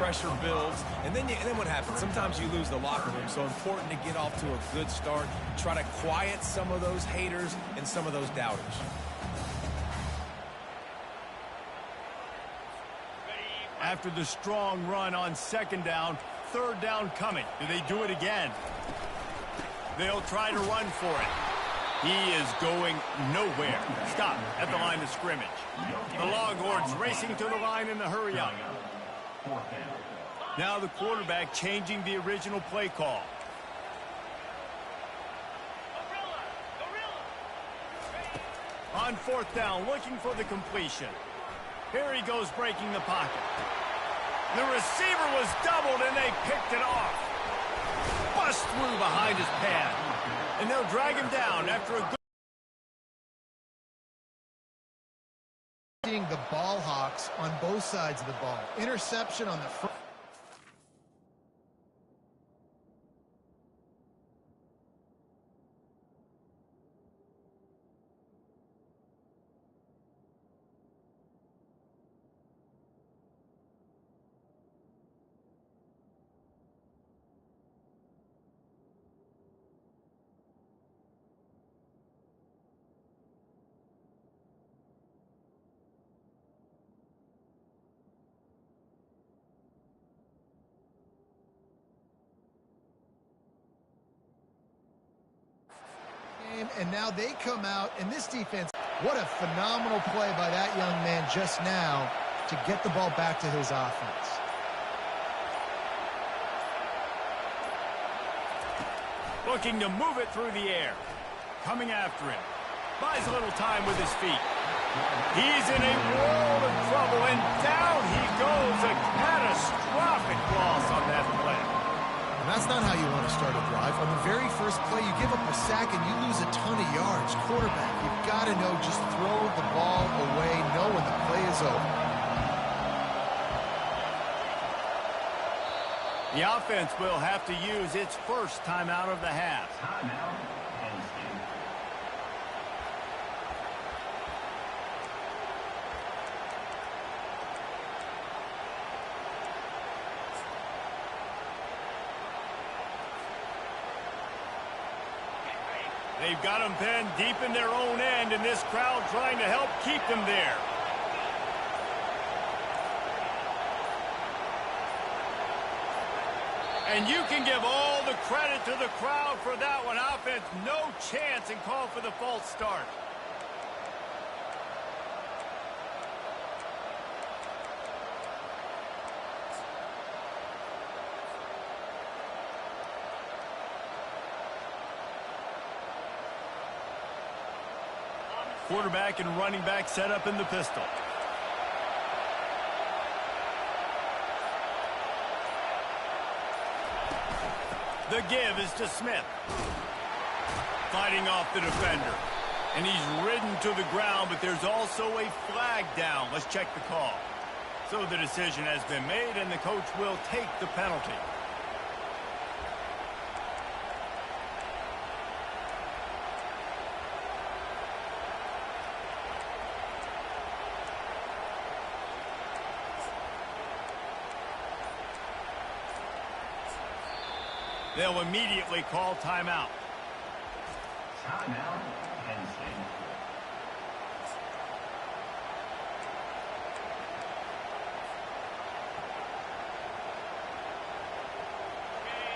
pressure builds, and then what happens? Sometimes you lose the locker room, so important to get off to a good start, try to quiet some of those haters and some of those doubters. After the strong run on second down, third down coming. Do they do it again? They'll try to run for it. He is going nowhere. Stop at the line of scrimmage. The Longhorns racing to the line in the hurry up. Now the quarterback changing the original play call. On fourth down, looking for the completion. Here he goes, breaking the pocket. The receiver was doubled, and they picked it off. Bust through behind his pad. And they'll drag him down after a good... Seeing the ball hawks on both sides of the ball. Interception on the front. And now they come out, and this defense, what a phenomenal play by that young man just now to get the ball back to his offense. Looking to move it through the air. Coming after him. Buys a little time with his feet. He's in a world of trouble, and down he goes. A catastrophic loss on that play. And that's not how you want to start a drive. On the very first play, you give up a sack and you lose a ton of yards. Quarterback, you've got to know, just throw the ball away, know when the play is over. The offense will have to use its first timeout of the half. They've got them pinned deep in their own end, and this crowd trying to help keep them there. And you can give all the credit to the crowd for that one. Offense, no chance, and call for the false start. Quarterback and running back set up in the pistol. The give is to Smith. Fighting off the defender. And he's ridden to the ground, but there's also a flag down. Let's check the call. So the decision has been made, and the coach will take the penalty. They'll immediately call timeout. Timeout, Penn State.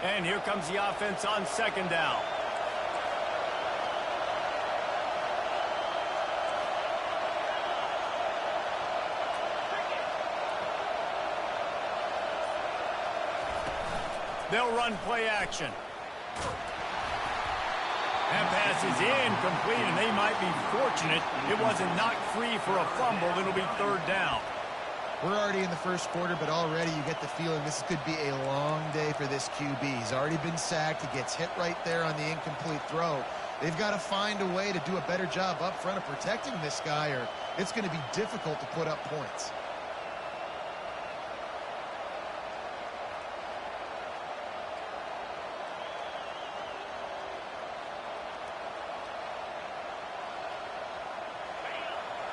And here comes the offense on second down. They'll run play action. That pass is incomplete, and they might be fortunate it wasn't knocked free for a fumble. It'll be third down. We're already in the first quarter, but already you get the feeling this could be a long day for this QB. He's already been sacked. He gets hit right there on the incomplete throw. They've got to find a way to do a better job up front of protecting this guy, or it's going to be difficult to put up points.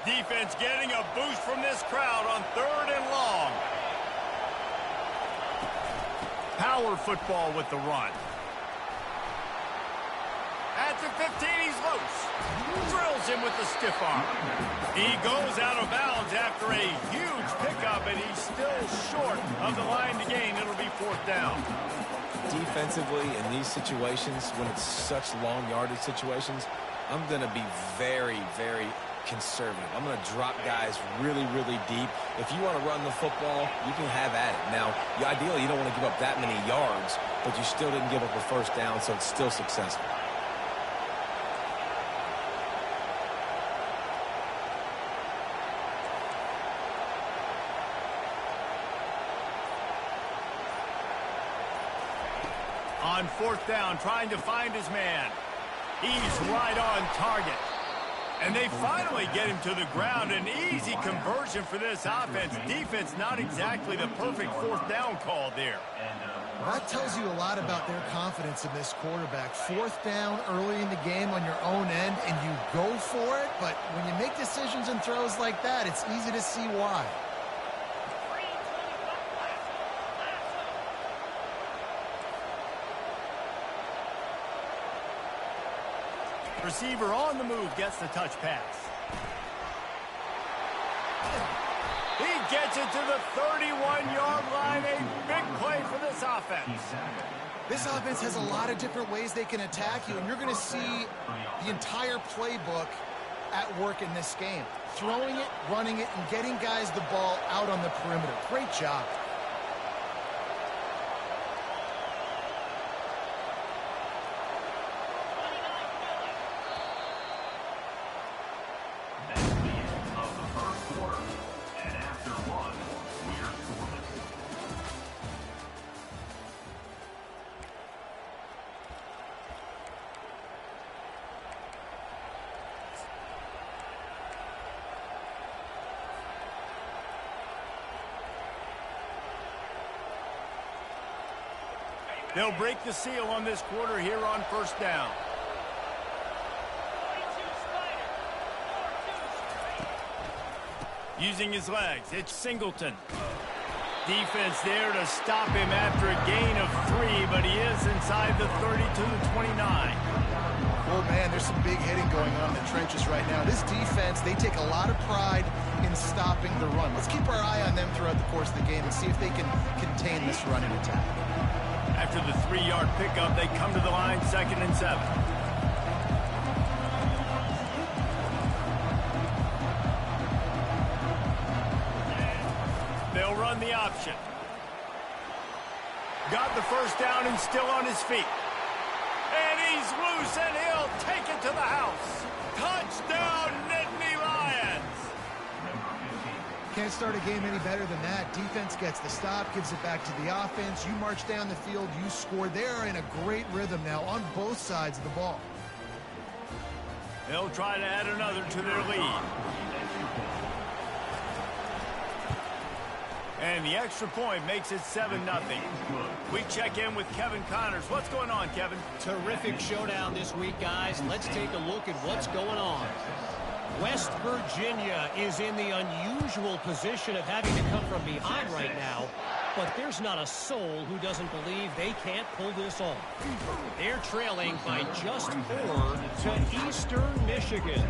Defense getting a boost from this crowd on third and long. Power football with the run. At the 15, he's loose. Drills him with the stiff arm. He goes out of bounds after a huge pickup, and he's still short of the line to gain. It'll be 4th down. Defensively, in these situations, when it's such long yardage situations, I'm going to be very, very conservative. I'm going to drop guys really, really deep. If you want to run the football, you can have at it. Now, ideally, you don't want to give up that many yards, but you still didn't give up a 1st down, so it's still successful. On 4th down, trying to find his man. He's right on target. And they finally get him to the ground. An easy conversion for this offense. Defense, not exactly the perfect 4th down call there. That tells you a lot about their confidence in this quarterback. 4th down early in the game on your own end, and you go for it. But when you make decisions and throws like that, it's easy to see why. Receiver on the move gets the touch pass. He gets it to the 31-yard line. A big play for this offense. This offense has a lot of different ways they can attack you, and you're going to see the entire playbook at work in this game. Throwing it, running it, and getting guys the ball out on the perimeter. Great job. They'll break the seal on this quarter here on 1st down. Using his legs, it's Singleton. Defense there to stop him after a gain of 3, but he is inside the 30 to the 29. Oh, man, there's some big hitting going on in the trenches right now. This defense, they take a lot of pride in stopping the run. Let's keep our eye on them throughout the course of the game and see if they can contain this running attack. After the 3-yard pickup, they come to the line, 2nd and 7. They'll run the option. Got the 1st down and still on his feet. And he's loose, and he'll take it to the house. Touchdown, Nittany Lions! Can't start a game any better than that. Defense gets the stop, gives it back to the offense. You march down the field, you score. They're in a great rhythm now on both sides of the ball. They'll try to add another to their lead. And the extra point makes it 7-0. We check in with Kevin Connors. What's going on, Kevin? Terrific showdown this week, guys. Let's take a look at what's going on. West Virginia is in the unusual position of having to come from behind right now, but there's not a soul who doesn't believe they can't pull this off. They're trailing by just 4 to Eastern Michigan.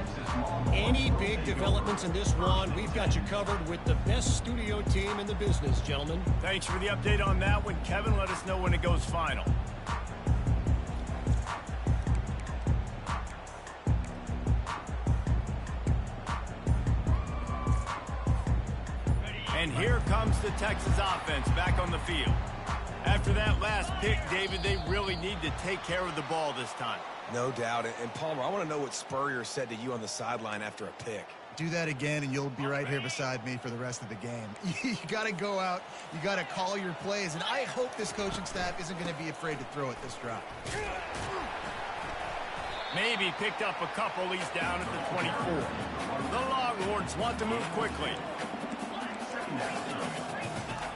Any big developments in this one, we've got you covered with the best studio team in the business, gentlemen. Thanks for the update on that one, Kevin. Let us know when it goes final. And here comes the Texas offense back on the field. After that last pick, David, they really need to take care of the ball this time. No doubt. And Palmer, I want to know what Spurrier said to you on the sideline after a pick. Do that again, and you'll be right here beside me for the rest of the game. You got to go out. You got to call your plays, and I hope this coaching staff isn't going to be afraid to throw it this drive. Maybe picked up a couple. He's down at the 24. The Longhorns want to move quickly.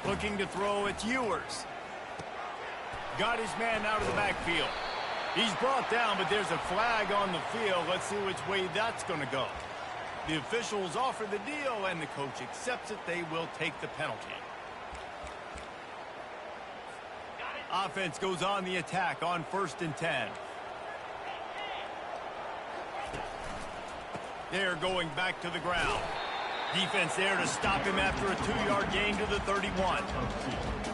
Looking to throw, it's Ewers. Got his man out of the backfield. He's brought down, but there's a flag on the field. Let's see which way that's going to go. The officials offer the deal, and the coach accepts it. They will take the penalty. Offense goes on the attack on 1st and 10. They're going back to the ground. Defense there to stop him after a 2-yard gain to the 31.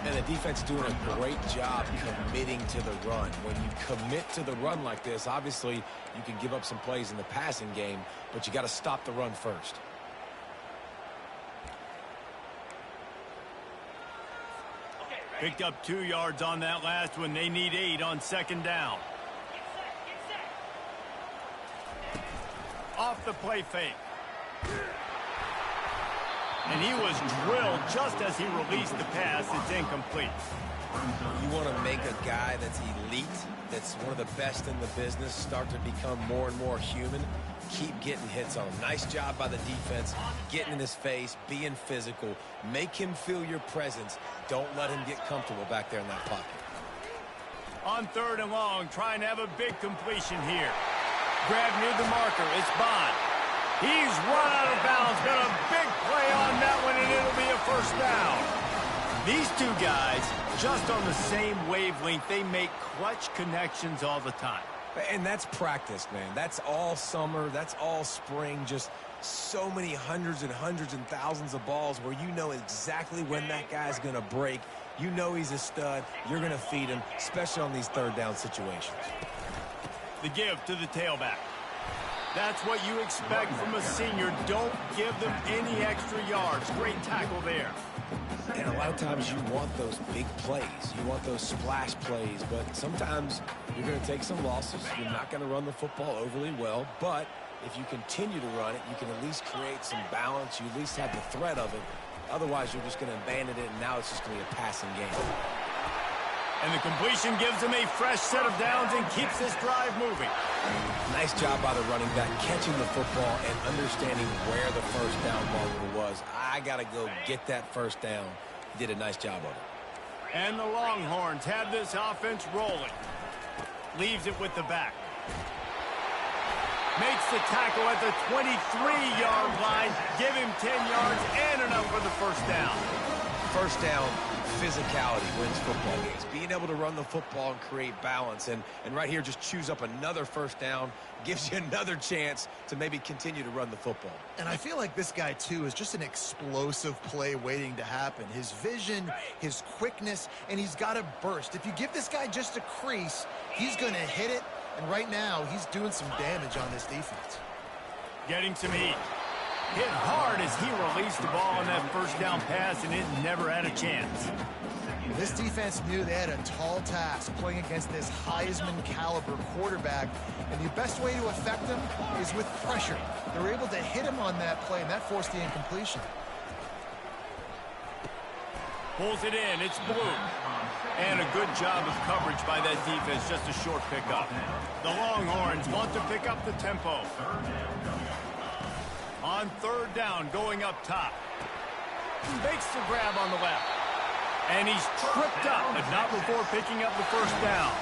And the defense doing a great job committing to the run. When you commit to the run like this, obviously you can give up some plays in the passing game, but you got to stop the run first. Picked up 2 yards on that last one. They need 8 on 2nd down. Off the play fake. And he was drilled just as he released the pass. It's incomplete. You want to make a guy that's elite, that's one of the best in the business, start to become more and more human. Keep getting hits on him. Nice job by the defense, getting in his face, being physical. Make him feel your presence. Don't let him get comfortable back there in that pocket. On 3rd and long, trying to have a big completion here. Grab near the marker. It's Bond. He's run out of bounds. Got a big play on that one, and it'll be a 1st down. These 2 guys, just on the same wavelength, they make clutch connections all the time. And that's practice, man. That's all summer. That's all spring. Just so many hundreds and thousands of balls where you know exactly when that guy's going to break. You know he's a stud. You're going to feed him, especially on these 3rd down situations. The give to the tailback. That's what you expect from a senior. Don't give them any extra yards. Great tackle there. And a lot of times you want those big plays. You want those splash plays. But sometimes you're going to take some losses. You're not going to run the football overly well. But if you continue to run it, you can at least create some balance. You at least have the threat of it. Otherwise, you're just going to abandon it, and now it's just going to be a passing game. And the completion gives him a fresh set of downs and keeps this drive moving. Nice job by the running back, catching the football and understanding where the 1st down marker was. I got to go get that 1st down. He did a nice job of it. And the Longhorns have this offense rolling. Leaves it with the back. Makes the tackle at the 23-yard line. Give him 10 yards and enough for the 1st down. 1st down, physicality wins football games. Being able to run the football and create balance. And right here, just choose up another 1st down. Gives you another chance to maybe continue to run the football. And I feel like this guy, too, is just an explosive play waiting to happen. His vision, his quickness, and he's got a burst. If you give this guy just a crease, he's going to hit it. And right now, he's doing some damage on this defense. Getting some heat. Hit hard as he released the ball on that 1st down pass, and it never had a chance. This defense knew they had a tall task playing against this Heisman caliber quarterback, and the best way to affect him is with pressure. They were able to hit him on that play, and that forced the incompletion. Pulls it in. It's Blue. And a good job of coverage by that defense. Just a short pickup. The Longhorns want to pick up the tempo. On 3rd down, going up top. Makes the grab on the left. And he's tripped up, but not before picking up the 1st down.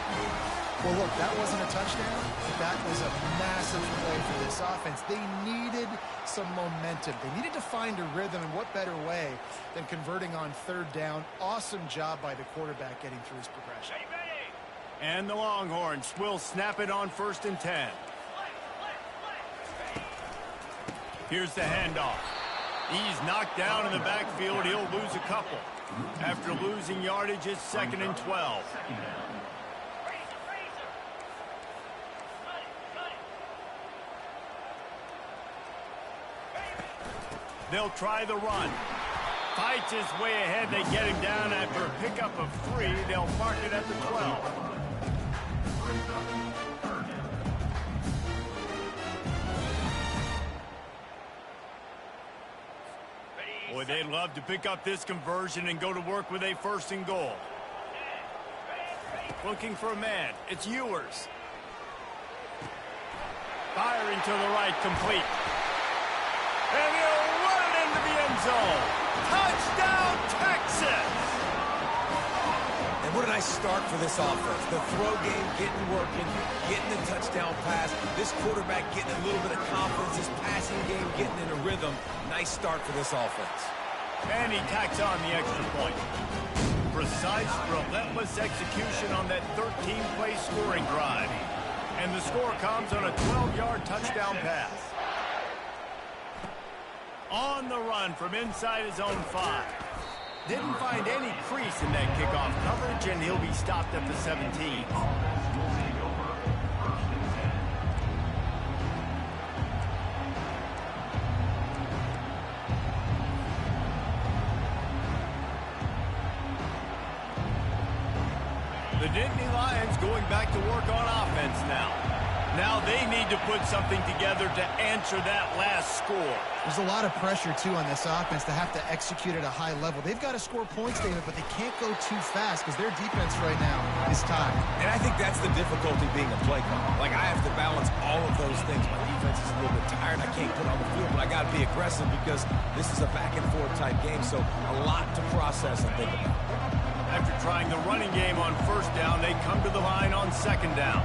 Well, look, that wasn't a touchdown. That was a massive play for this offense. They needed some momentum. They needed to find a rhythm, and what better way than converting on 3rd down. Awesome job by the quarterback getting through his progression. And the Longhorns will snap it on 1st and 10. Here's the handoff. He's knocked down in the backfield. He'll lose a couple. After losing yardage, it's 2nd and 12. They'll try the run. Fights his way ahead. They get him down after a pickup of 3. They'll mark it at the 12. Boy, they'd love to pick up this conversion and go to work with a 1st and goal. Looking for a man. It's Ewers. Firing to the right, complete. And he'll run it into the end zone. Touchdown, Texas! And what a nice start for this offense. The throw game getting working, getting the touchdown pass. This quarterback getting a little bit of confidence. This passing game getting in a rhythm. Nice start for this offense. And he tacks on the extra point. precise, relentless execution on that 13-play scoring drive. And the score comes on a 12-yard touchdown pass. On the run from inside his own 5. Didn't find any crease in that kickoff coverage, and he'll be stopped at the 17. The Nittany Lions going back to work on offense now. Now they need to put something together to answer that last score. There's a lot of pressure, too, on this offense to have to execute at a high level. They've got to score points, David, but they can't go too fast because their defense right now is tied. And I think that's the difficulty being a play caller. Like, I have to balance all of those things. My defense is a little bit tired. I can't put on the field, but I got to be aggressive because this is a back-and-forth type game, so a lot to process and think about. After trying the running game on first down, they come to the line on second down.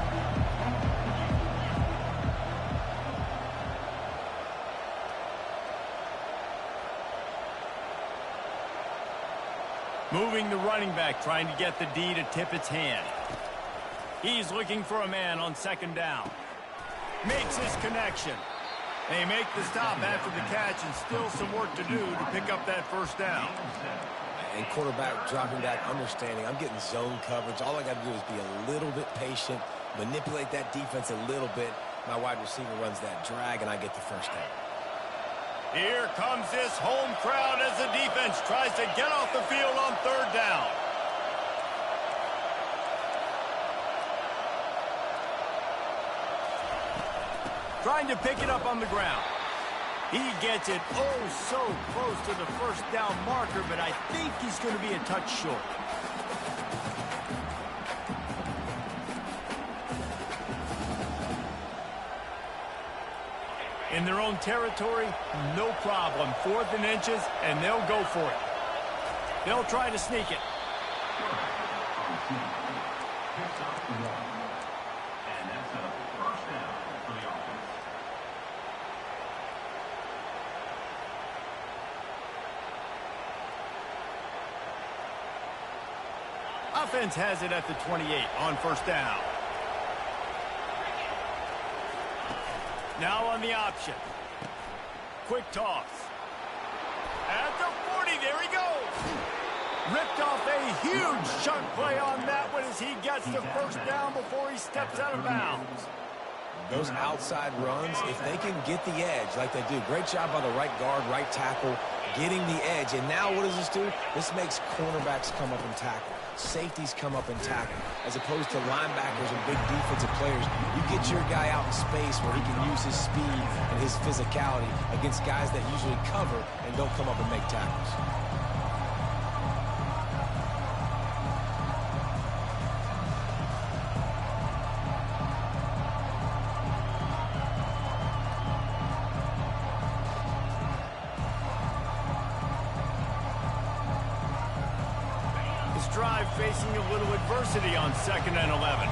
Moving the running back, trying to get the D to tip its hand. He's looking for a man on second down. Makes his connection. They make the stop after the catch, and still some work to do to pick up that first down. And quarterback dropping back, understanding I'm getting zone coverage. All I got to do is be a little bit patient, manipulate that defense a little bit. My wide receiver runs that drag, and I get the first down. Here comes this home crowd as the defense tries to get off the field on third down. Trying to pick it up on the ground. He gets it oh so close to the first down marker, but I think he's going to be a touch short. In their own territory, no problem. 4th and inches, and they'll go for it. They'll try to sneak it. Offense has it at the 28 on first down. Now on the option. Quick toss. At the 40, there he goes. Ripped off a huge chunk play on that one as he gets the first down before he steps out of bounds. Those outside runs, if they can get the edge like they do, great job by the right guard, right tackle, getting the edge. And now what does this do? This makes cornerbacks come up and tackle. Safeties come up and tackle. As opposed to linebackers and big defensive players, you get your guy out in space where he can use his speed and his physicality against guys that usually cover and don't come up and make tackles. Drive facing a little adversity on 2nd and 11.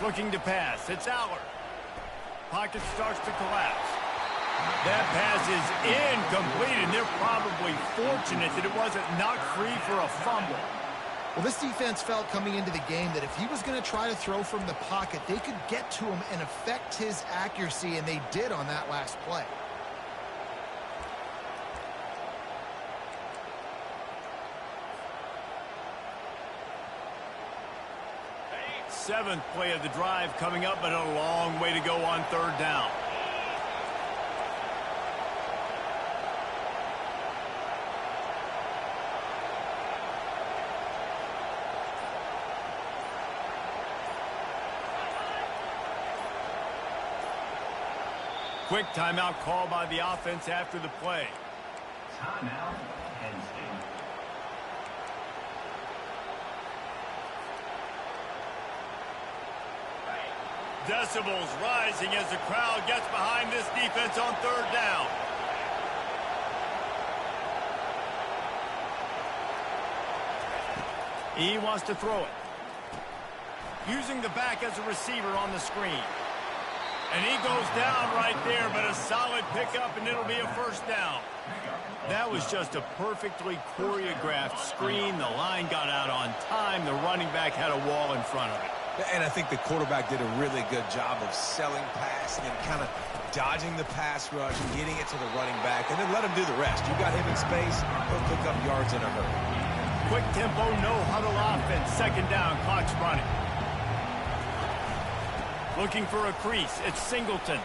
Looking to pass. It's Aller. Pocket starts to collapse. That pass is incomplete, and they're probably fortunate that it wasn't knocked free for a fumble. Well, this defense felt coming into the game that if he was going to try to throw from the pocket, they could get to him and affect his accuracy, and they did on that last play. Seventh play of the drive coming up, but a long way to go on third down. Quick timeout call by the offense after the play. Timeout, Penn State. Decibels rising as the crowd gets behind this defense on third down. He wants to throw it. Using the back as a receiver on the screen. And he goes down right there, but a solid pickup, and it'll be a first down. That was just a perfectly choreographed screen. The line got out on time. The running back had a wall in front of it. And I think the quarterback did a really good job of selling pass and then kind of dodging the pass rush and getting it to the running back, and then let him do the rest. You got him in space, he'll pick up yards in a hurry. Quick tempo, no huddle offense. Second down, clock's running. Looking for a crease. It's Singleton.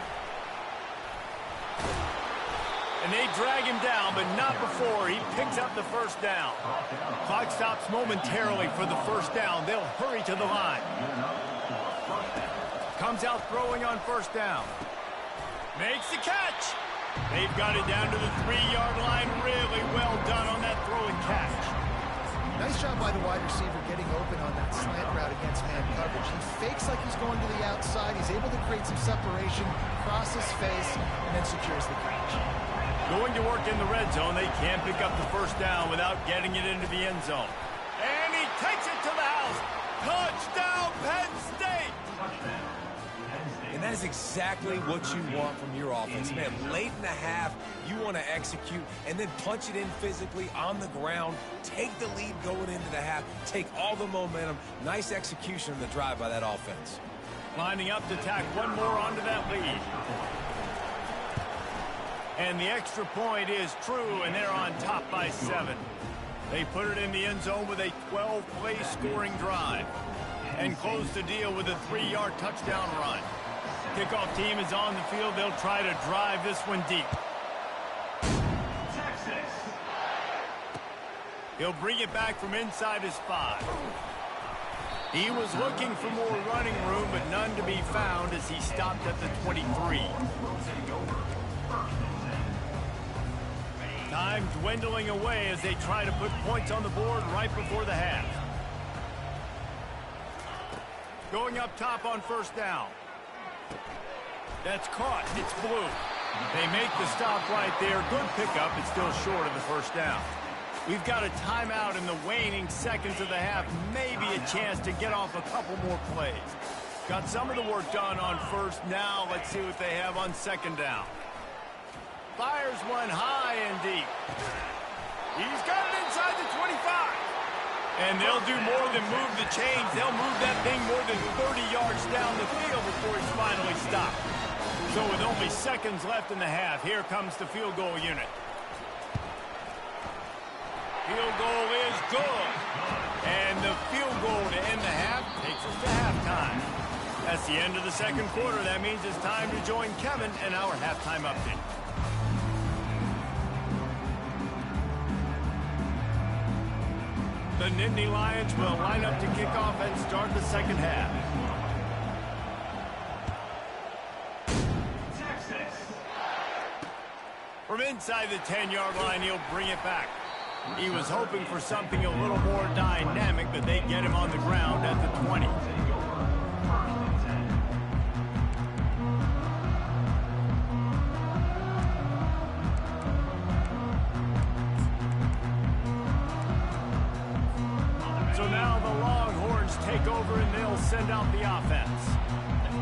And they drag him down, but not before he picks up the first down. Clock stops momentarily for the first down. They'll hurry to the line. Comes out throwing on first down. Makes the catch. They've got it down to the 3-yard line. Really well done on that throw and catch. Nice job by the wide receiver getting open on that slant route against man coverage. He fakes like he's going to the outside. He's able to create some separation, cross his face, and then secures the catch. Going to work in the red zone. They can't pick up the first down without getting it into the end zone. And he takes it to the house. Touchdown, Penn State! And that is exactly what you want from your offense. Man, late in the half, you want to execute and then punch it in physically on the ground, take the lead going into the half, take all the momentum. Nice execution on the drive by that offense. Lining up to tack one more onto that lead. And the extra point is true, and they're on top by 7. They put it in the end zone with a 12-play scoring drive and close the deal with a 3-yard touchdown run. Kickoff team is on the field. They'll try to drive this one deep. Texas. He'll bring it back from inside his 5. He was looking for more running room, but none to be found as he stopped at the 23. Time dwindling away as they try to put points on the board right before the half. Going up top on first down. That's caught. It's blue. They make the stop right there. Good pickup. It's still short of the first down. We've got a timeout in the waning seconds of the half. Maybe a chance to get off a couple more plays. Got some of the work done on first. Now let's see what they have on second down. Fires one high and deep. He's got it inside the 25. And they'll do more than move the chains. They'll move that thing more than 30 yards down the field before he's finally stopped. So with only seconds left in the half, here comes the field goal unit. Field goal is good. And the field goal to end the half takes us to halftime. That's the end of the second quarter. That means it's time to join Kevin in our halftime update. The Nittany Lions will line up to kick off and start the second half. Texas. From inside the 10-yard line, he'll bring it back. He was hoping for something a little more dynamic, but they get him on the ground at the 20. So now the Longhorns take over and they'll send out the offense.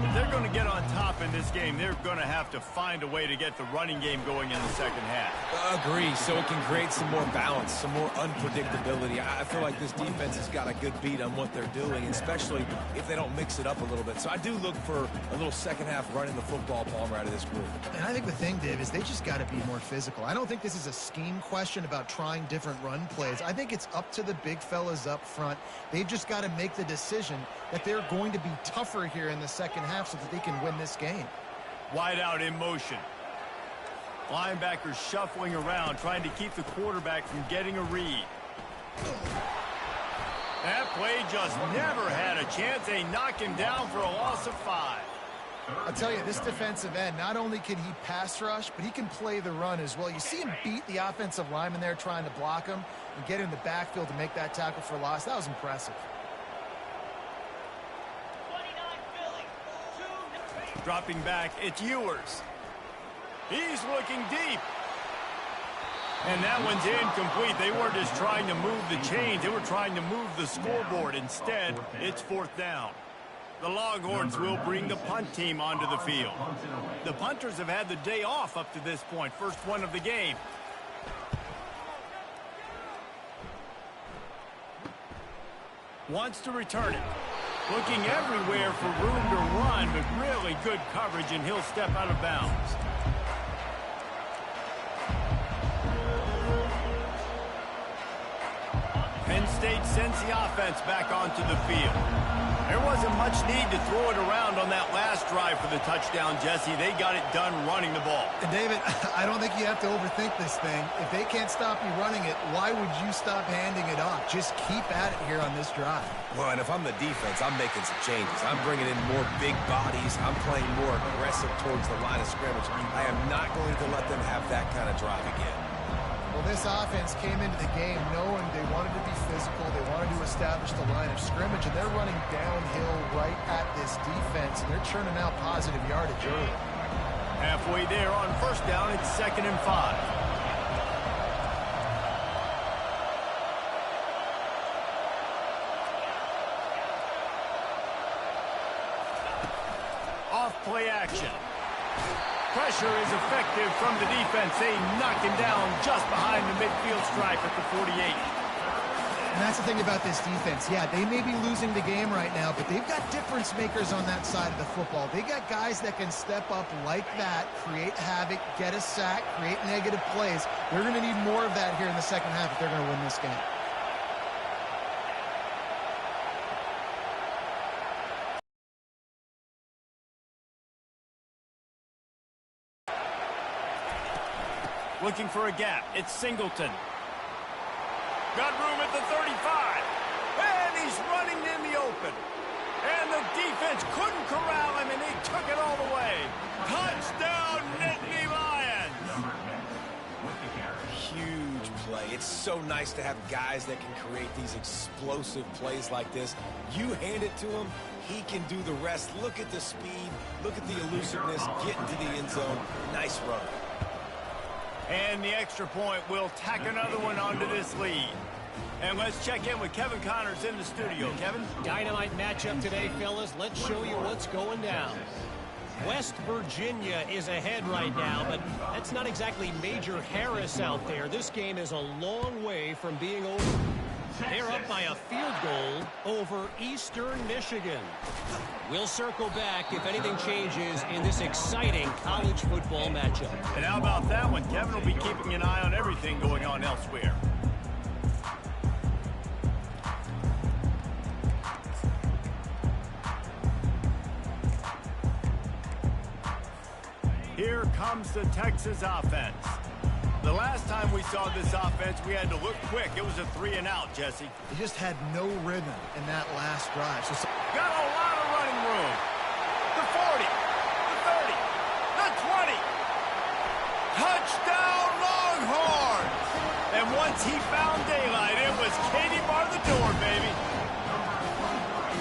If they're going to get on top in this game, they're going to have to find a way to get the running game going in the second half. Agree, so it can create some more balance, some more unpredictability. I feel like this defense has got a good beat on what they're doing, especially if they don't mix it up a little bit. So I do look for a little second half running the football Palmer out of this group. And I think the thing, Dave, is they just got to be more physical. I don't think this is a scheme question about trying different run plays. I think it's up to the big fellas up front. They've just got to make the decision that they're going to be tougher here in the second half so that they can win this game. Wide out in motion. Linebackers shuffling around, trying to keep the quarterback from getting a read. That play just never had a chance. They knock him down for a loss of 5. I'll tell you, this defensive end, not only can he pass rush, but he can play the run as well. You see him beat the offensive lineman there trying to block him and get in the backfield to make that tackle for loss. That was impressive. Dropping back, it's Ewers. He's looking deep. And that one's incomplete. They weren't just trying to move the chains. They were trying to move the scoreboard. Instead, it's 4th down. The Longhorns will bring the punt team onto the field. The punters have had the day off up to this point. First one of the game. Wants to return it. Looking everywhere for room to run, but really good coverage, and he'll step out of bounds. Penn State sends the offense back onto the field. There wasn't much need to throw it around on that last drive for the touchdown, Jesse. They got it done running the ball. And David, I don't think you have to overthink this thing. If they can't stop you running it, why would you stop handing it off? Just keep at it here on this drive. Well, and if I'm the defense, I'm making some changes. I'm bringing in more big bodies. I'm playing more aggressive towards the line of scrimmage. I am not going to let them have that kind of drive again. Well, this offense came into the game knowing they wanted to be physical. They wanted to establish the line of scrimmage, and they're running downhill right at this defense, and they're churning out positive yardage early. Halfway there on 1st down, it's 2nd and 5. Off play action. Pressure is effective from the defense. They knock him down just behind the midfield stripe at the 48. And that's the thing about this defense. Yeah, they may be losing the game right now, but they've got difference makers on that side of the football. They got guys that can step up like that, create havoc, get a sack, create negative plays. They're going to need more of that here in the second half if they're going to win this game. Looking for a gap. It's Singleton. Got room at the 35. And he's running in the open. And the defense couldn't corral him, and he took it all the way. Touchdown, Nittany Lions! Huge play. It's so nice to have guys that can create these explosive plays like this. You hand it to him, he can do the rest. Look at the speed. Look at the elusiveness. Get into the end zone. Nice run. And the extra point will tack another one onto this lead. And let's check in with Kevin Connors in the studio. Kevin? Dynamite matchup today, fellas. Let's show you what's going down. West Virginia is ahead right now, but that's not exactly Major Harris out there. This game is a long way from being over. They're up by a field goal over Eastern Michigan. We'll circle back if anything changes in this exciting college football matchup. And how about that one? Kevin will be keeping an eye on everything going on elsewhere. Here comes the Texas offense. The last time we saw this offense, we had to look quick. It was a 3-and-out, Jesse. They just had no rhythm in that last drive. So got a lot of running room. The 40, the 30, the 20. Touchdown, Longhorns! And once he found daylight, it was Katie bar the door, baby.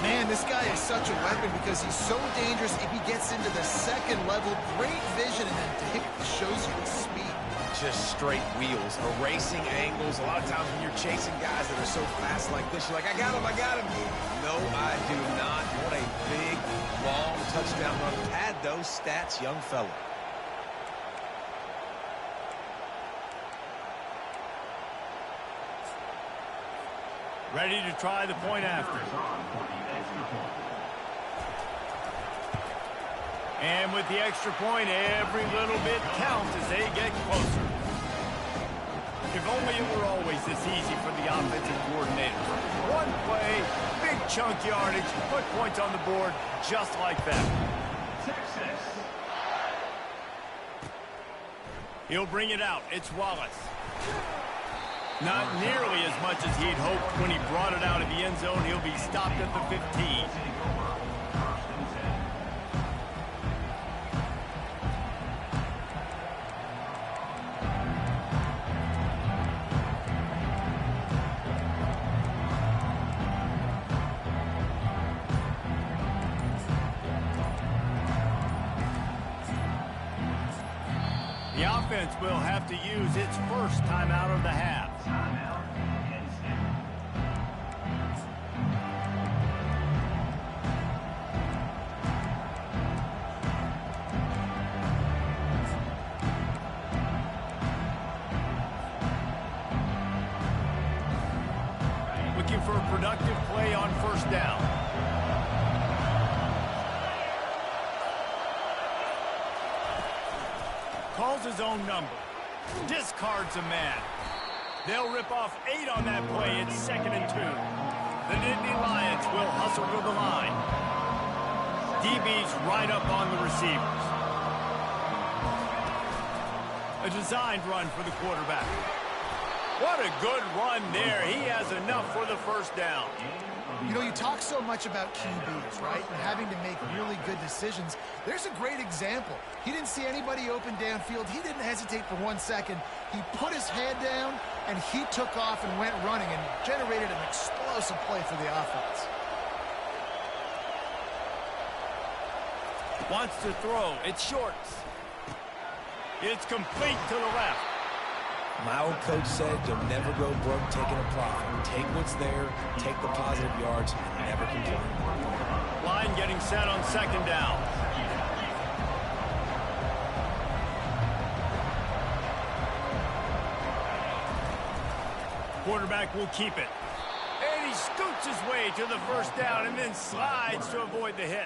Man, this guy is such a weapon because he's so dangerous if he gets into the second level. Great vision, and then shows you the speed. Just straight wheels, erasing angles. A lot of times when you're chasing guys that are so fast like this, you're like, I got him, I got him. No, I do not. What a big, long touchdown run. Pad those stats, young fella. Ready to try the point after. And with the extra point, every little bit counts as they get closer. If only it were always this easy for the offensive coordinator. One play, big chunk yardage, put points on the board just like that. He'll bring it out. It's Wallace. Not nearly as much as he'd hoped when he brought it out of the end zone. He'll be stopped at the 15. The offense will have to use its first timeout of the half. Timeout, Penn State. Looking for a productive play on first down. Calls his own number. Discards a man. They'll rip off 8 on that play. It's 2nd and 2. The Nittany Lions will hustle to the line. DB's right up on the receivers. A designed run for the quarterback. What a good run there. He has enough for the first down. You know, you talk so much about QBs, right? And having to make really good decisions. There's a great example. He didn't see anybody open downfield. He didn't hesitate for 1 second. He put his head down, and he took off and went running and generated an explosive play for the offense. Wants to throw. It's shorts. It's complete to the left. My old coach said you'll never go broke taking a profit. Take what's there, take the positive yards, and never complain. Line getting set on 2nd down. Quarterback will keep it. And he scoots his way to the first down and then slides to avoid the hit.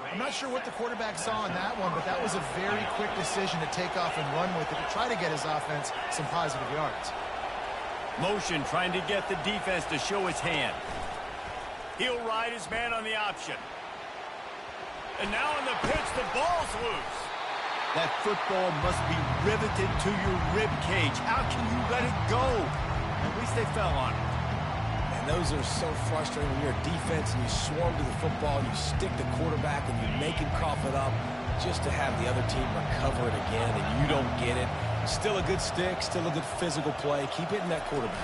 I'm not sure what the quarterback saw on that one, but that was a very quick decision to take off and run with it to try to get his offense some positive yards. Motion trying to get the defense to show his hand. He'll ride his man on the option. And now on the pitch, the ball's loose. That football must be riveted to your rib cage. How can you let it go? At least they fell on it. Those are so frustrating when you're a defense and you swarm to the football, you stick the quarterback and you make him cough it up just to have the other team recover it again and you don't get it. Still a good stick, still a good physical play. Keep hitting that quarterback.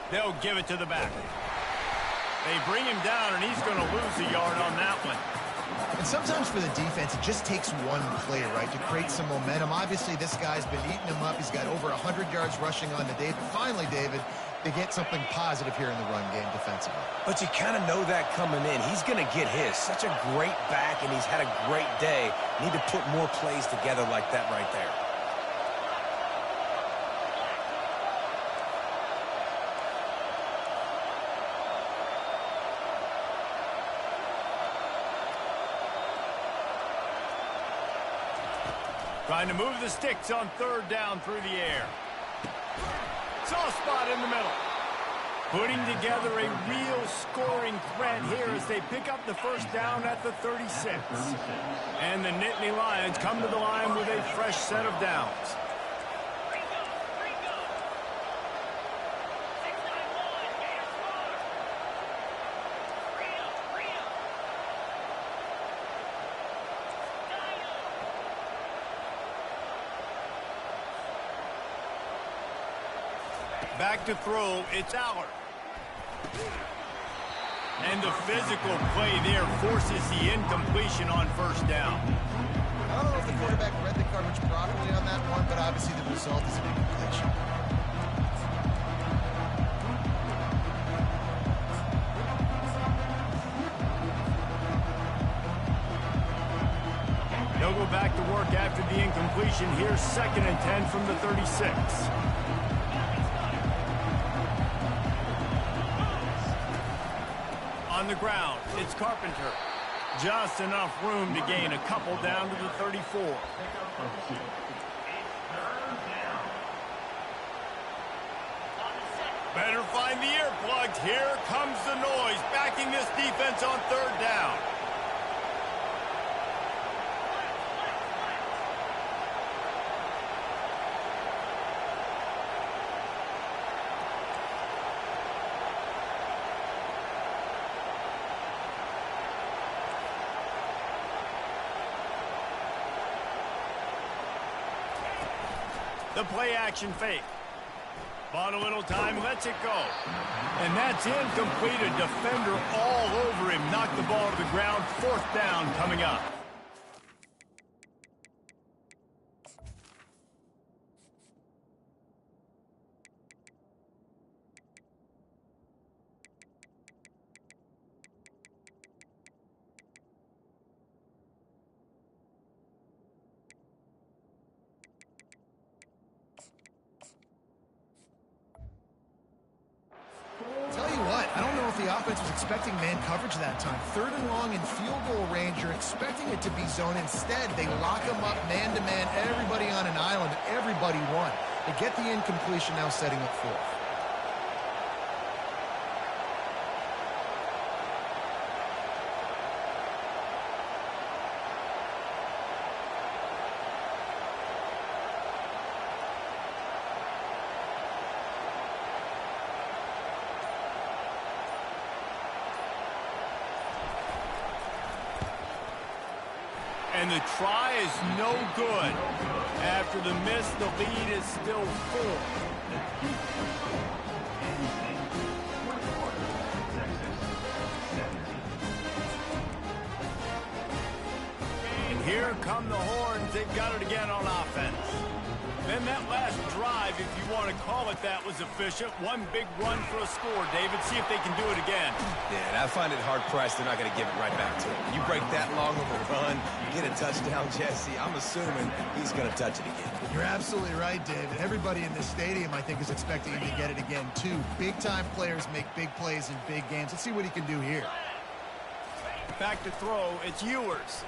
They'll give it to the back. They bring him down and he's going to lose a yard on that one. And sometimes for the defense, it just takes one play, right, to create some momentum. Obviously, this guy's been eating him up. He's got over 100 yards rushing on the day. But finally, David, they get something positive here in the run game defensively. But you kind of know that coming in. He's going to get his. Such a great back, and he's had a great day. Need to put more plays together like that right there. Trying to move the sticks on 3rd down through the air. Soft spot in the middle. Putting together a real scoring threat here as they pick up the first down at the 36. And the Nittany Lions come to the line with a fresh set of downs. Back to throw, it's Aller. And the physical play there forces the incompletion on first down. I don't know if the quarterback read the coverage properly on that one, but obviously the result is an incompletion. They'll go back to work after the incompletion. Here's 2nd and 10 from the 36. On the ground, it's Carpenter. Just enough room to gain a couple down to the 34. Better find the earplugs. Here comes the noise, backing this defense on 3rd down. The play action fake. Bought a little time, lets it go. And that's incomplete. A defender all over him. Knocked the ball to the ground. 4th down coming up. the offense was expecting man coverage that time. 3rd and long in field goal range, you're expecting it to be zone. Instead, they lock them up man-to-man, everybody on an island, everybody won. They get the incompletion, now setting up 4th. And the try is no good. After the miss, the lead is still 4. And here come the Horns. They've got it again on offense. Then that last drive, if you want to call it that, was efficient. One big run for a score, David. See if they can do it again. Yeah, and I find it hard-pressed they're not going to give it right back to him. You break that long of a run, get a touchdown, Jesse, I'm assuming he's going to touch it again. You're absolutely right, David. Everybody in this stadium, I think, is expecting him to get it again, too. Big-time players make big plays in big games. Let's see what he can do here. Back to throw. It's Ewers.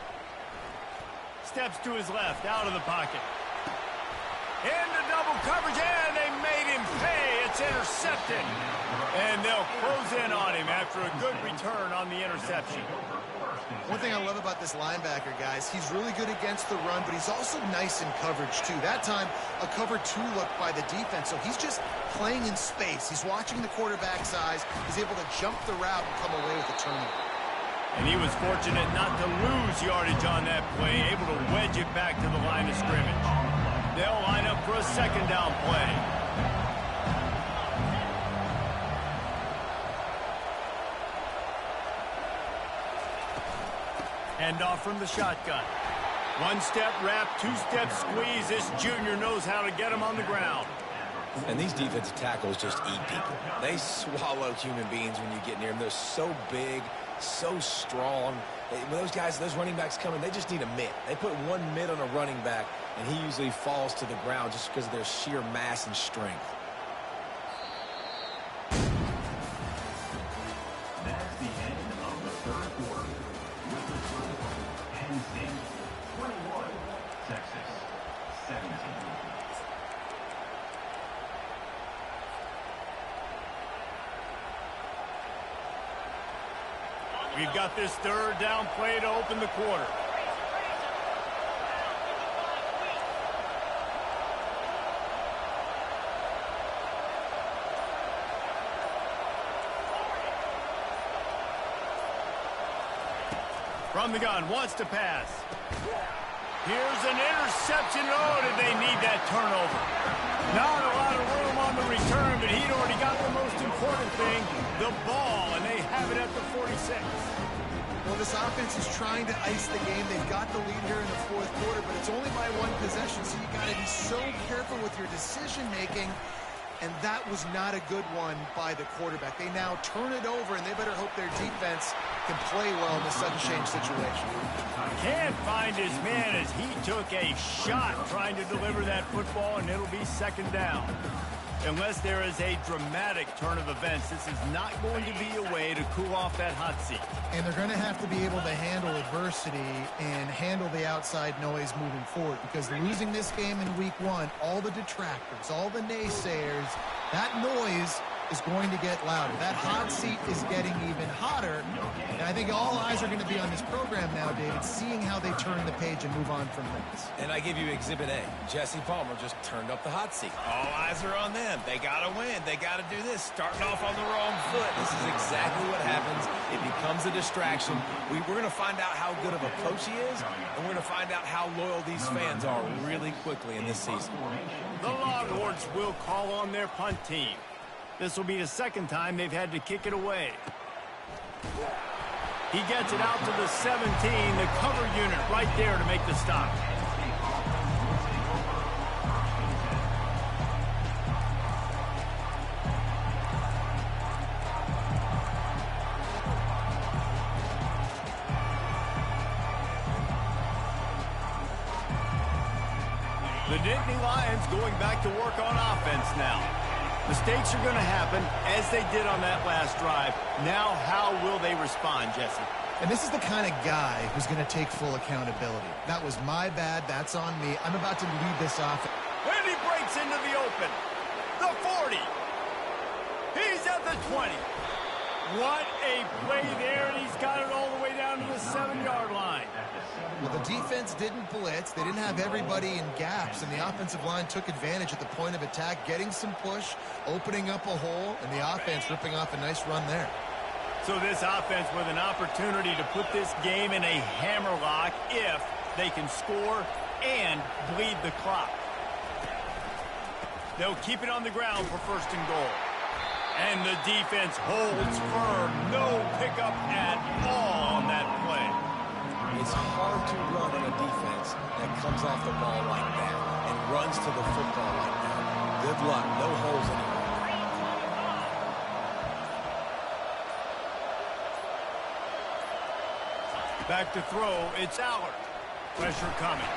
Steps to his left, out of the pocket. Into double coverage, and they made him pay. It's intercepted. And they'll close in on him after a good return on the interception. One thing I love about this linebacker, guys, he's really good against the run, but he's also nice in coverage, too. That time, a cover 2 look by the defense, so he's just playing in space. He's watching the quarterback's eyes. He's able to jump the route and come away with a turnover. And he was fortunate not to lose yardage on that play, able to wedge it back to the line of scrimmage. They'll line up for a 2nd down play. Hand off from the shotgun. 1-step wrap, 2-step squeeze. This junior knows how to get him on the ground. And these defensive tackles just eat people. They swallow human beings when you get near them. They're so big, so strong. When those guys, those running backs come in, they just need a mitt. They put one mitt on a running back, and he usually falls to the ground just because of their sheer mass and strength. That's the end of the 3rd quarter. With the score, Penn State 21, Texas 17. We've got this 3rd down play to open the quarter. From the gun, wants to pass. Here's an interception. Oh, did they need that turnover? Not a lot of room on the return, but he'd already got the most important thing, the ball, and they have it at the 46. Well, this offense is trying to ice the game. They've got the lead here in the 4th quarter, but it's only by 1 possession, so you got to be so careful with your decision-making. And that was not a good one by the quarterback. They now turn it over, and they better hope their defense can play well in the sudden change situation. Can't find his man as he took a shot trying to deliver that football, and it'll be 2nd down. Unless there is a dramatic turn of events, this is not going to be a way to cool off that hot seat. And they're going to have to be able to handle adversity and handle the outside noise moving forward, because losing this game in week 1, all the detractors, all the naysayers, that noise is going to get louder. That hot seat is getting even hotter, and I think all eyes are going to be on this program now, David, seeing how they turn the page and move on from this. And I give you Exhibit A. Jesse Palmer just turned up the hot seat. All eyes are on them. They got to win. They got to do this. Starting off on the wrong foot. This is exactly what happens. It becomes a distraction. We're going to find out how good of a coach he is, and we're going to find out how loyal these fans are really quickly in this season. The Longhorns will call on their punt team. This will be the 2nd time they've had to kick it away. He gets it out to the 17, the cover unit right there to make the stop. The Nittany Lions going back to work on offense now. Mistakes are going to happen, as they did on that last drive. Now, how will they respond, Jesse? And this is the kind of guy who's going to take full accountability. That was my bad. That's on me. I'm about to lead this off. And he breaks into the open. The 40. He's at the 20. What a play there, and he's got it all the way down to the 7-yard line. Well, the defense didn't blitz. They didn't have everybody in gaps, and the offensive line took advantage at the point of attack, getting some push, opening up a hole, and the offense ripping off a nice run there. So this offense with an opportunity to put this game in a hammerlock if they can score and bleed the clock. They'll keep it on the ground for 1st and goal. And the defense holds firm. No pickup at all on that play. It's hard to run on a defense that comes off the ball like that and runs to the football like that. Good luck. No holes anywhere. Back to throw. It's Allard. Pressure coming.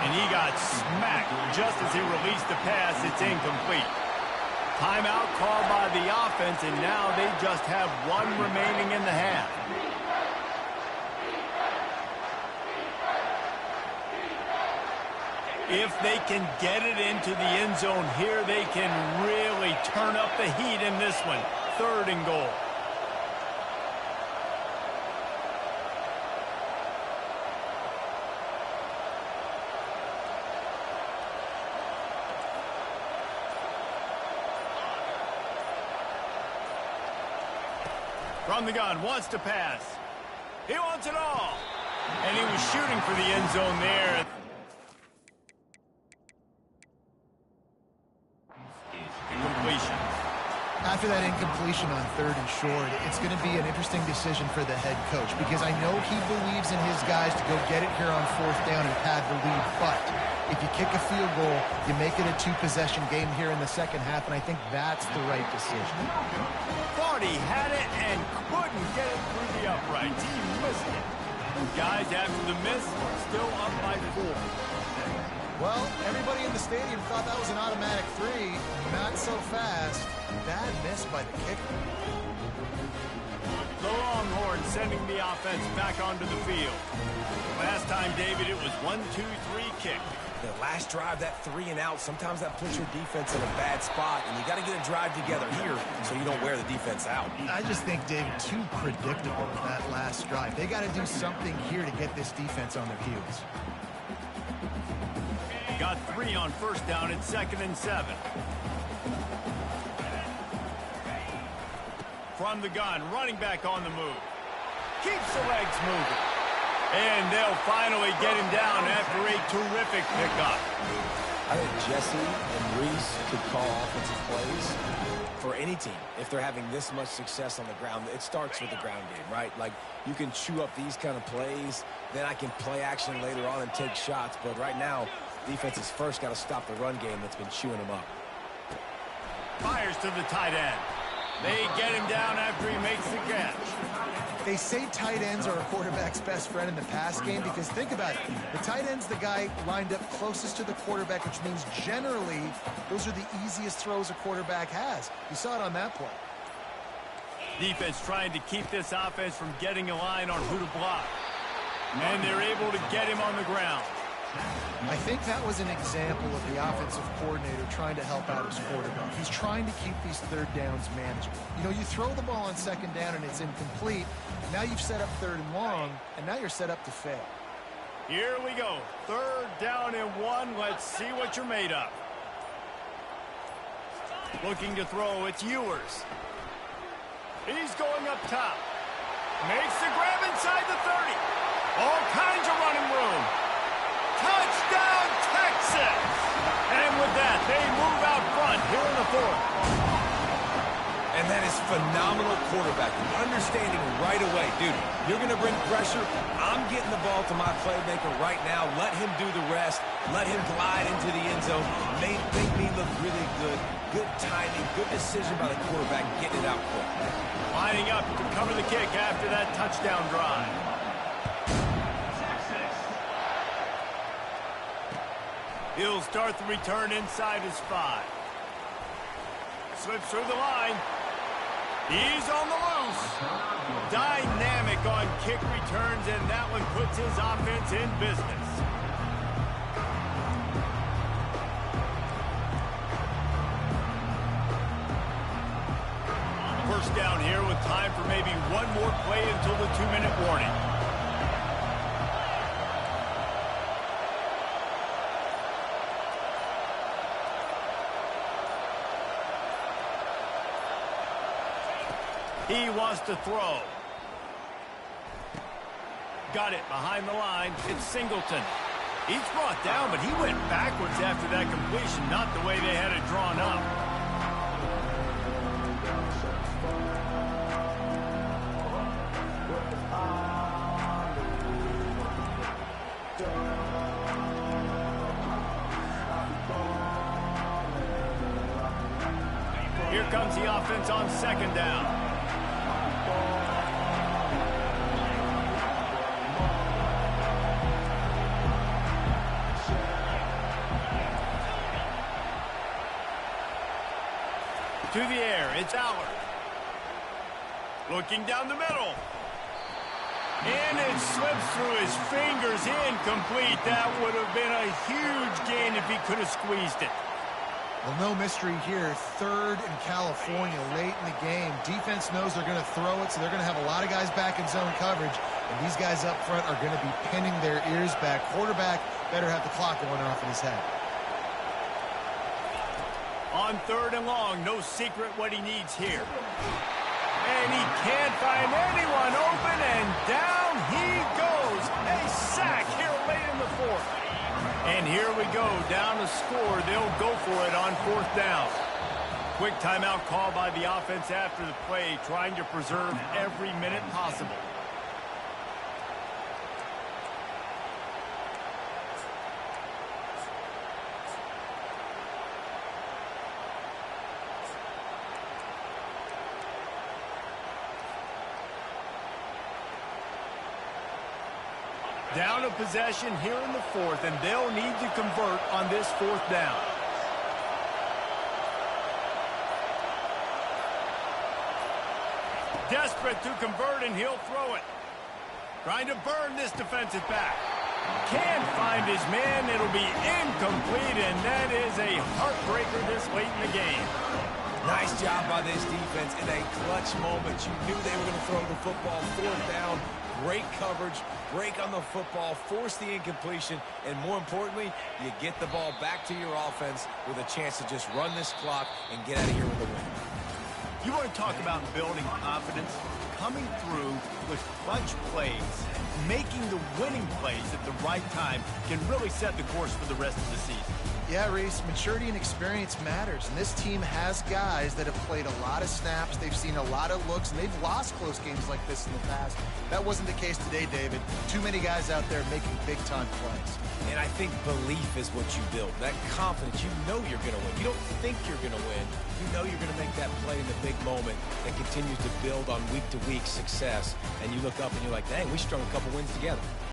And he got smacked just as he released the pass. It's incomplete. Timeout called by the offense, and now they just have one remaining in the half. If they can get it into the end zone here, they can really turn up the heat in this one. 3rd and goal. From the gun, wants to pass. He wants it all. And he was shooting for the end zone there. Incompletion. After that incompletion on 3rd and short, it's going to be an interesting decision for the head coach because I know he believes in his guys to go get it here on 4th down and pad the lead, but if you kick a field goal, you make it a 2-possession game here in the second half, and I think that's the right decision. 40 had it and couldn't get it through the uprights. He missed it. Guys, after the miss, still up by 4. Well, everybody in the stadium thought that was an automatic 3. Not so fast. Bad miss by the kicker. The Longhorns sending the offense back onto the field. Last time, David, it was 1-2-3 kick. The last drive, that 3 and out, sometimes that puts your defense in a bad spot, and you got to get a drive together here so you don't wear the defense out. I just think, David, too predictable that last drive. They got to do something here to get this defense on their heels. Got 3 on 1st down. It's 2nd and 7. From the gun, running back on the move. Keeps the legs moving. And they'll finally get him down after a terrific pickup. I think Jesse and Reese could call offensive plays for any team. If they're having this much success on the ground, it starts with the ground game, right? Like, you can chew up these kind of plays, then I can play action later on and take shots. But right now, defense has first got to stop the run game that's been chewing them up. Fires to the tight end. They get him down after he makes the catch. They say tight ends are a quarterback's best friend in the pass game because think about it. The tight end's the guy lined up closest to the quarterback, which means generally those are the easiest throws a quarterback has. You saw it on that play. Defense trying to keep this offense from getting a line on who to block. And they're able to get him on the ground. I think that was an example of the offensive coordinator trying to help out his quarterback. He's trying to keep these 3rd downs manageable. You know, you throw the ball on 2nd down and it's incomplete. Now you've set up 3rd and long, and now you're set up to fail. Here we go. 3rd down and 1. Let's see what you're made of. Looking to throw. It's Ewers. He's going up top. Makes the grab inside the 30. All kinds of running room. Touchdown, Texas! And with that, they move out front here in the 4th. And that is phenomenal quarterbacking. Understanding right away, dude, you're going to bring pressure. I'm getting the ball to my playmaker right now. Let him do the rest. Let him glide into the end zone. Make me look really good. Good timing, good decision by the quarterback, getting it out quick. Lining up to cover the kick after that touchdown drive. He'll start the return inside his 5. Slips through the line. He's on the loose. Dynamic on kick returns, and that one puts his offense in business. First down here with time for maybe one more play until the 2-minute warning. He wants to throw. Got it behind the line. It's Singleton. He's brought down, but he went backwards after that completion, not the way they had it drawn up. Here comes the offense on second down. To the air, it's Allard. Looking down the middle. And it slips through his fingers, incomplete. That would have been a huge gain if he could have squeezed it. Well, no mystery here. Third in California late in the game. Defense knows they're going to throw it, so they're going to have a lot of guys back in zone coverage. And these guys up front are going to be pinning their ears back. Quarterback better have the clock going off in his head. On third and long, no secret what he needs here. And he can't find anyone open, and down he goes. A sack here late in the fourth. And here we go, down to score. They'll go for it on fourth down. Quick timeout call by the offense after the play, trying to preserve every minute possible. Down a possession here in the fourth, and they'll need to convert on this fourth down. Desperate to convert, and he'll throw it. Trying to burn this defensive back. Can't find his man. It'll be incomplete, and that is a heartbreaker this late in the game. Nice job by this defense in a clutch moment. You knew they were going to throw the football. Fourth down, great coverage, break on the football, force the incompletion, and more importantly, you get the ball back to your offense with a chance to just run this clock and get out of here with a win. You want to talk about building confidence? Coming through with clutch plays, making the winning plays at the right time can really set the course for the rest of the season. Yeah, Reese, maturity and experience matters, and this team has guys that have played a lot of snaps, they've seen a lot of looks, and they've lost close games like this in the past. That wasn't the case today, David. Too many guys out there making big-time plays. And I think belief is what you build. That confidence, you know you're going to win. You don't think you're going to win. You know you're going to make that play in the big moment that continues to build on week-to-week success. And you look up and you're like, dang, we strung a couple wins together.